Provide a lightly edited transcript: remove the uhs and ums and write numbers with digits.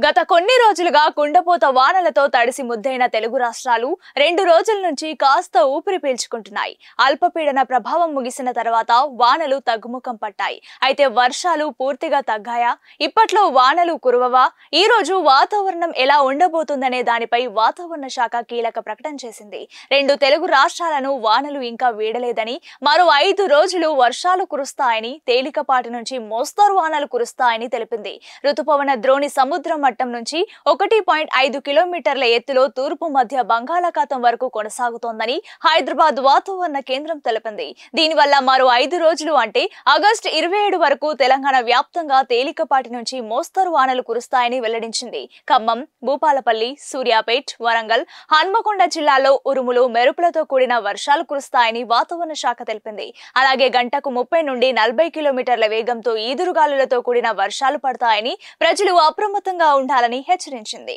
గత కొన్ని రోజులుగా కుండపోత వానలతో తడిసి ముద్దైన తెలుగు రాష్ట్రాలు 2 రోజుల నుంచి కాస్త ఊపిరి పీల్చుకుంటున్నాయి. అల్పపీడన ప్రభావం ముగిసిన తర్వాత వానలు తగ్గుముఖం పట్టాయి. అయితే వర్షాలు పూర్తిగా తగ్గాయా? ఇప్పట్లో వానలు కురవవా? ఈ రోజు వాతావరణం ఎలా ఉండబోతుందనే దానిపై వాతావరణ శాఖ కీలక ప్రకటన చేసింది. 2 తెలుగు రాష్ట్రాలను వానలు ఇంకా వీడలేదని, మరో 5 రోజులు వర్షాలు కురుస్తాయని, తేలికపాటి నుంచి మోస్తరు వానలు కురుస్తాయని తెలిపింది. రుతుపవన ద్రోణి సముద్రం మట్టం నుంచి 1.5 కిలోమీటర్ల ఎత్తులో తూర్పు మధ్య బంగాళాఖాతం వరకు కొనసాగుతోందని హైదరాబాద్ వాతావరణ కేంద్రం తెలిపింది. దీనివల్ల మరో 5 రోజులు అంటే ఆగస్టు 27 వరకు తెలంగాణ వ్యాప్తంగా తేలికపాటి నుంచి మోస్తరు వానలు కురుస్తాయని వెల్లడించింది. ఖమ్మం, భూపాలపల్లి, సూర్యాపేట్, వరంగల్, హన్మకొండ జిల్లాల్లో ఉరుములు, మెరుపులతో కూడిన వర్షాలు కురుస్తాయని వాతావరణ శాఖ తెలిపింది. అలాగే గంటకు 30 నుండి 40 కిలోమీటర్ల వేగంతో ఈదురుగాలులతో కూడిన వర్షాలు పడతాయని ప్రజలు అప్రమత్తంగా ఉండాలని హెచ్చరించింది.